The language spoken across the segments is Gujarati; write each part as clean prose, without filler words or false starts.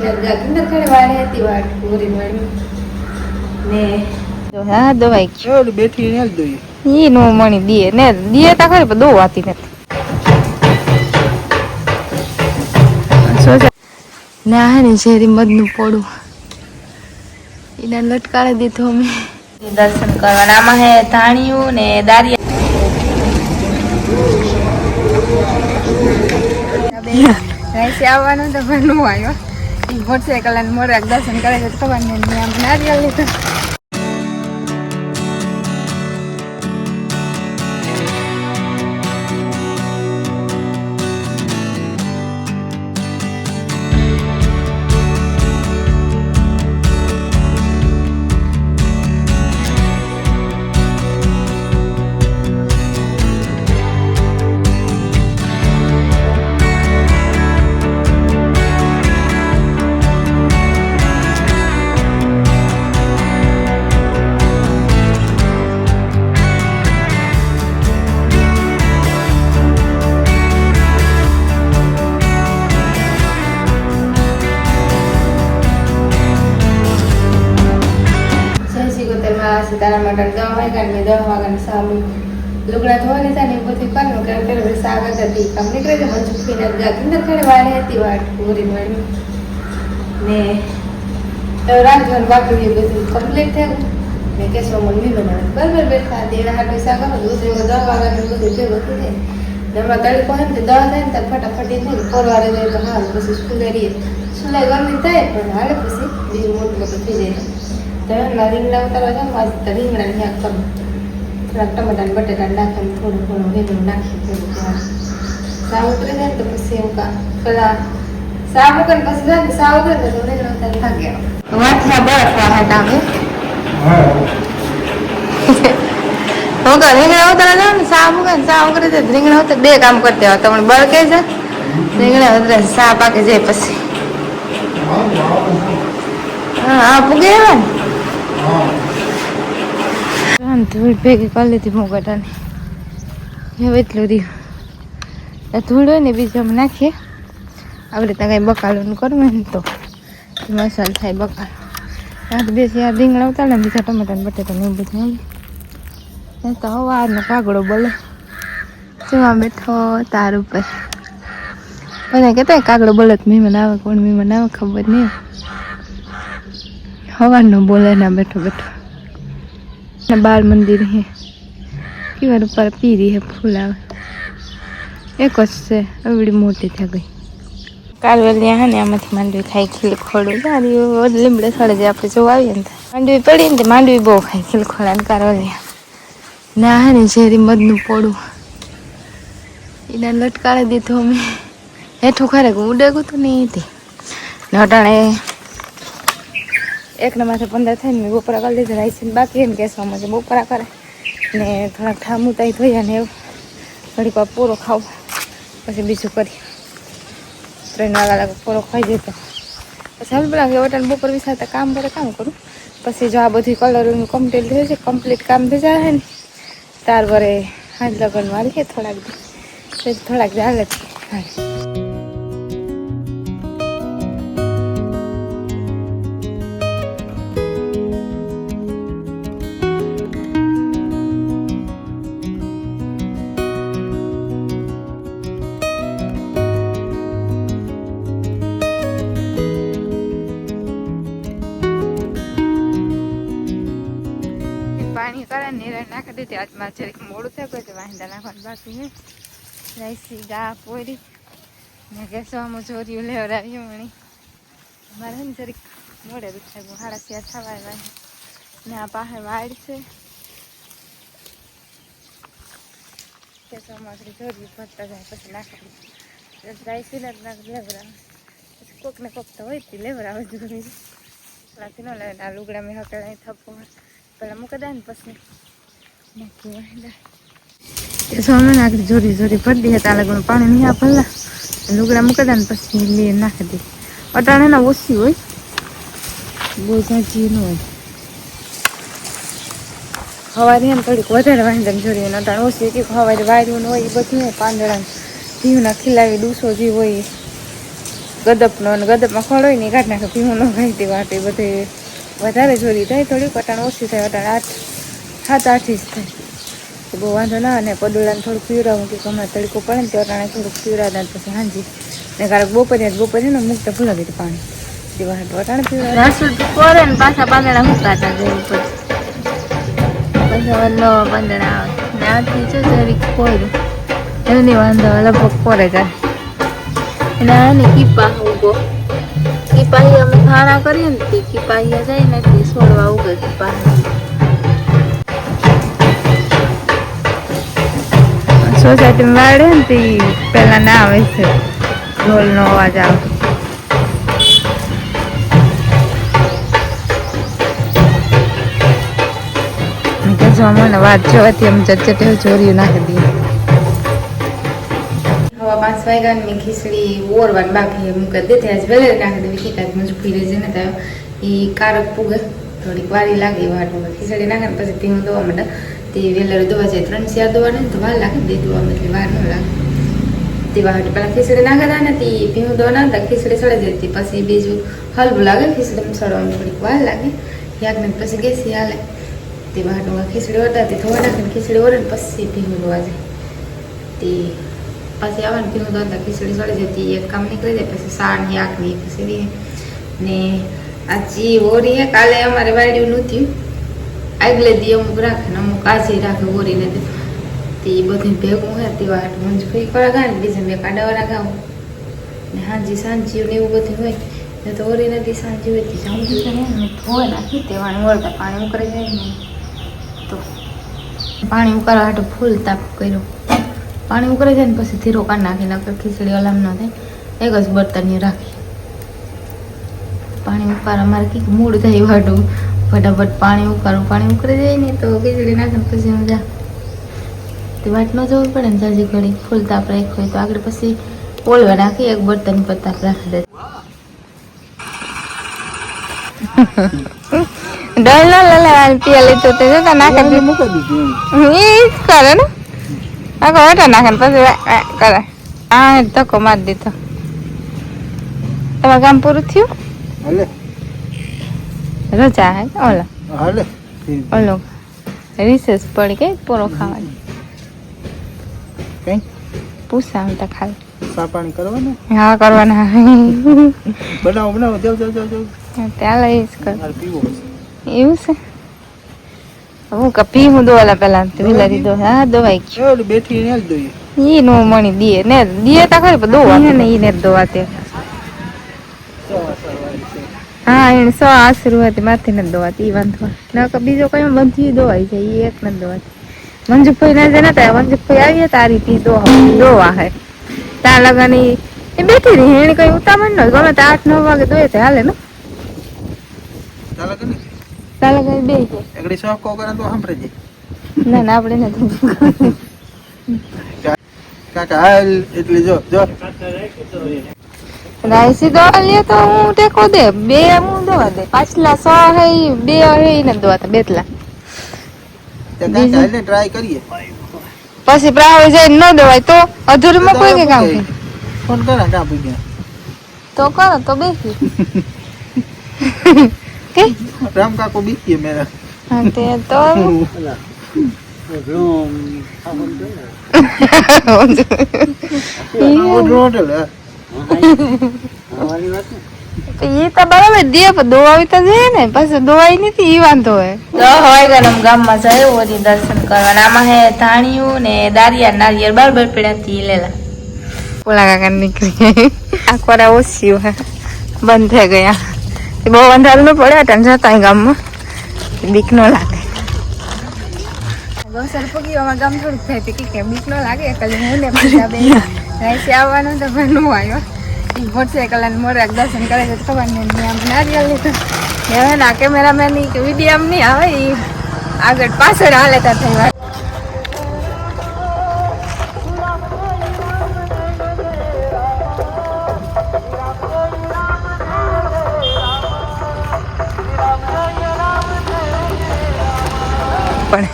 ફીના ગાતી ખડે વાળે હતી વાળ પૂરી વાળી ને જો હા દવાઈ ચોડ બેઠી ને દઈએ ઈ નો મણી દીએ ને દીએ તા ખરી પણ દો વાતી નથી ના હે ને શેરી મધનું પોડું એને લટકાડી દીધું અમે દર્શન કરવાના આમાં હે ધાણિયું ને દારિયા રાઈસે આવવાનું તો પણ નો આવ્યો મોટરસાઇકલ અને મોરાક દર્શન કરે છે ખબર નહીં આમ નારિયેળ લીધું સીતારામ માટે 10 વાગ્યા ને 10 વાગ્યા સામે લુગડા ધોવાની થાય ને પછી કરવું કે પેલું શાક હતી કામ નીકળે છે મંચુ ફીના ગાતી ને ખડે વાળે હતી વાળ પૂરી વાળી ને રાજવન બાકી બધું કમ્પ્લીટ થયું ને કેશવ મમ્મી બનાવે બરાબર બેઠા દેડા હાટો શાક હતો દૂધ 10 વાગ્યા ને બધું ભેગું થઈ જાય એમાં તડકો હોય ને 10 થાય ને ત્યારે ફટાફટી થાય પરવારે જાય તો હાલ પછી સ્કૂલે રહીએ સ્કૂલે ગરમી થાય પણ હાલે પછી બીજું મોટું મોટું થઈ જાય રીંગણા ઉતારવા જાઉં આજ તો રીંગણા ત્યાં કરું થોડાક ટમાટા ને બટેટા નાખીને થોડું થોડું રીંગણું નાખી થોડું ત્યાં સાવ ઉતરી જાય તો પછી એવું કામ પેલા સાવ ઉતરે પછી જાય ને સાવ ઉતરે તો રીંગણા ઉતારી ભાગ્યા વાંચના બરફ વાહટ આવે હું તો રીંગણા ઉતારવા જાઉં ને સાવ મૂકે ને સાવ ઉતરી જાય રીંગણા ઉતરે બે કામ કરતા હોય તમને બળ કે છે રીંગણા ઉતરે સા પાકે જાય પછી હા પૂગે આવે ને ધૂળ ભેગી કરી લીધી મુગટાની હવે એટલું રહ્યું ધૂળ હોય ને બીજું અમે નાખીએ આપણે ત્યાં કાંઈ બકાલું કરવું ને તો મસાલો થાય બકાલો ત્યાં તો બેસી આ રીંગણા ઉતારે ને બીજા ટમાટા ને બટેટા ને એવું બધું આવે તો હવારનો કાગડો બોલે જેમાં બેઠો તાર ઉપર બધા કહેતા કાગડો બોલે તો મહેમાન આવે કોણ મહેમાન આવે ખબર નહીં હવાનો બોલે ના બેઠો બેઠો બાર મંદિર હે કીવાર ઉપર પીરી હે ફૂલ આવે એક જ છે એવડી મોટી થઈ ગઈ કાલવેલી હા ને આમાંથી માંડવી ખાઈ ખીલખોડું સારી લીમડે સળે જે આપણે જોવા આવીએ ને માંડવી પડી ને માંડવી બહુ ખાઈ ખીલખોડા ને કારવલિયા ના હે ને શેરી મધનું પોડું એને લટકાડી દીધું અમે હેઠું ખરેખર ઉડેગું તો નહીં હતી નટાણે એકના માથે 15 થઈને મેં બપોરા કરી લીધા રાઈસ બાકી એમ કહેવામાં છે બપોરા કરે ને થોડાક ઠામુતાઈ ધોયા ને એવું ઘડીક વાર પૂરો ખાવ પછી બીજું કરી 3 વાગ્યા લાગે પૂરો ખાઈ જતો પછી હવે પેલા વટાણ બપોર વિસાતા કામ કરે કામ કરું પછી જો આ બધી કલરનું કમ્પ્લીટ થયું છે કમ્પ્લીટ કામ થઈ જાય ને તાર વરે હાથ લગન વાળીએ થોડાક જાગે છે પાણી કરે નીરા નાખી દીધી આજમાં જરીક મોડું થઈ ગયું વાંદા નાખવાનું બાકી હે રાઈસી ગા પોરી ને ગેસવામાં ચોરીઓ લેવડાવી મણી મારે ને જરીક મોડે દુખાય 7:30 થવા આવ્યા ને આ પાસે વાડ છે ગેસવામાં ચોરી ભરતા જાય પછી નાખી દીધી રાઈસી લેવડાવે પછી કોક ને કોક તો હોય લેવડાવે જરૂરી બાકી ન લેવા આ લુગડા મેં હકડાઈ થપ્પો પેલા મૂકી દે ને પછી નાખી વાંદા સોનું નાખી જોરી જોરી ભરી દે ત્યાં લગનું પાણી નહીં આપેલા લુગડા મૂકી દે ને પછી લે નાખી દે અટાણે ના ઓછી હોય બહુ ઝાઝી ન હોય સવારે એમ થોડીક વધારે વાંદા જોરી અટાણે ઓછી કે સવારે વાયરું હોય એ બધું પાંદડા જીવના ખીલાવી ડૂસો જે હોય ગદપનો અને ગદપમાં ખોળ હોય ને કાઢ નાખે ભીમું ન ખાઈ તે વાટે બધે વધારે ચોરી થાય થોડીક વટાણ ઓછી થાય વટાણ 7-8 ઇંચ થાય બહુ વાંધો ના અને પદોળાને થોડુંક પીવડાવું કે હમણાં તડકો પડે ને તે વટાણે થોડુંક પીવડાવતા પછી હાંજી ને કારક બપોરે ને મૂકતા ભૂલા દીધું પાણી તે વાટ વટાણે પીવડાવે ને પાછા પાંદડા મૂકાતા જેવું પછી નવા પાંદડા આવે ને આથી જો જરીક ખોયું એની વાંધો લગભગ પડે જાય અને આને કીપા ઉગો કીપાહી અમે ખાણા કરીએ ને તે કીપાહી જાય ને તે છોડવા ઉગે કીપાહી સોસાયટીમાં વાળે ને તે પેલા ના આવે છે ઢોલનો અવાજ આવે મને વાત જોવાથી એમ ચટચટે ચોર્યું નાખી દઈએ હવા 5 વાગ્યા ની ખીચડી ઓરવાની બાકી મૂકી દેતી આજ વેલે નાખી દેવી કીકાત મજુ ફીરે છે ને તો એ કારક પૂગે થોડીક વારી લાગે વાટમાં ખીચડી નાખે ને પછી ધીમું દવા માંડે તે વેલર દવા જાય 3-4 દવા ને તો વાર લાગે દે દવા એટલે વાર ન લાગે તે વાટ પેલા ખીચડી નાખતા ને તે ભીમું દવા નાખતા ખીચડી સળે જતી પછી બીજું હલવું લાગે ખીચડી સળવામાં થોડીક વાર લાગે યાક ને પછી ગેસી હાલે તે વાટમાં ખીચડી વટાતી થોડા નાખીને ખીચડી ઓરે ને પછી ભીમું દવા જાય તે પછી આવે ને ભીમું દવા ખીચડી સળી જતી એક કામ નીકળી જાય પછી સાણ યાકની ખીચડી ને આજી ઓરી હે કાલે અમારે વાડ્યું નહોતું આગલે દી અમુક રાખે ને અમુક આજે રાખે ઓરીને તે બધું ભેગું હે તે વાટ મંજ ફરી કરા ગાને બીજા મેં કાઢાવાળા ગાઉં ને હાજી સાંજ્યું ને એવું બધું હોય ને તો ઓરી નથી સાંજ્યું હોય તે જાઉં ને ધોઈ નાખી તેવાનું વળતા પાણી ઉકળી જાય ને તો પાણી ઉકાળવા હાટું ફૂલ તાપ કર્યો પાણી ઉકળી જાય ને પછી ધીરો કાઢ નાખી નકર ખીચડી અલામ ન થાય એક જ બર્તન રાખી પાણી ઉકાળવા મારે કંઈક મૂડ થાય વાટું ફટાફટ પાણી ઉકળી જાય ને તો ખીચડી નાખીને પછી મજા તે વાટ ન જવું પડે ને જાજી ઘડી ફૂલ તાપ રાખ્યો હોય તો આગળ પછી ઓળવા નાખી એક બર્તન પર તાપ રાખી દે ડોલ લા પિયા લીધું તે જતા નાખે મૂકી દીધું એ જ કરે ને આખો વટા નાખે પછી કરે હા ધક્કો મારી દીધો તમારું કામ પૂરું થયું રજા હે ઓલો ઓલો રિસેસ પડી કે પૂરો ખાવાની પૂછા તો ખાલી પાણી કરવાનું હા કરવાના બનાવો જાવ ત્યાં લઈ જ કર પીવો એવું છે હું કપી હું દોવાલા પેલા વિલારી દો હા દવાઈ ગયો બેઠી ને દોઈએ ઈ નો મણી દીએ ને દીએ તા ખરી પણ દોવા ને ઈ ને દોવાતે હા એને 100 આશીર્વાદ માથે ને દોવાતી ઈ વાંધો ના કે બીજો કઈ બંધી દોવાઈ છે ઈ એક ને દોવાતી મંજુભાઈ ના જના તા મંજુભાઈ આવી તારી થી દોવા હે તા લગાની એ બેઠી રહી એને કઈ ઉતામણ ન ગમે તો 8-9 વાગે દોય તે હાલે ને તાલા કઈ બે છે એકડી શોખ કો કરે તો સાંભળે છે ના ના આપણે નથી કાકા હાલ એટલે જો રાઈસી દવા લે તો હું ટેકો દે બે હું દવા દે પાછલા 100 હે બે હે ને દવા તો બેતલા તે કાકા ને ટ્રાય કરીએ પછી પ્રાવે જાય ન દવાય તો અધૂરમાં કોઈ કે કામ કે ફોન કરા કા પૂછે તો કરો તો બેસી કે રામ કાકો બીતી મેરા હા તે તો એ તો બરાબર દે પણ દોવાવી તો છે ને પછી દોવાઈ નથી ઈ વાંધો હોય તો હોય ગરમ ગામમાં જાય ઓરી દર્શન કરવાના આમાં હે ધાણિયું ને દારિયા નારિયેળ બરાબર પીડાથી લેલા ઓલા કાકા નીકળી આ કોરા ઓછી હે બંધ થઈ ગયા બહુ અંધારું ન પડે અટન જતા ગામમાં બીક ન લાગે ગોસર પગી અમાર ગામ થોડુંક થાય કે બીક ન લાગે એકલી હું ને બધા બે રાઈસે આવવાનું તો પણ ન આવ્યો મોટરસાઇકલ અને મોરાક દર્શન કરે છે ખબર નહીં આમ નારિયેળ લીધું હવે ના કેમેરામેન ની વિડીયો આમ નહીં આવે એ આગળ પાછળ હાલે તા થઈ વાત પણ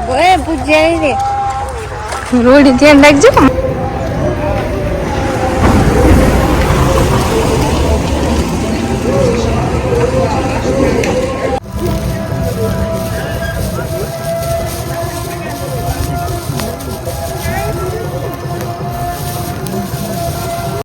હવે પૂછ્યા રે રોડ ધ્યાન રાખજો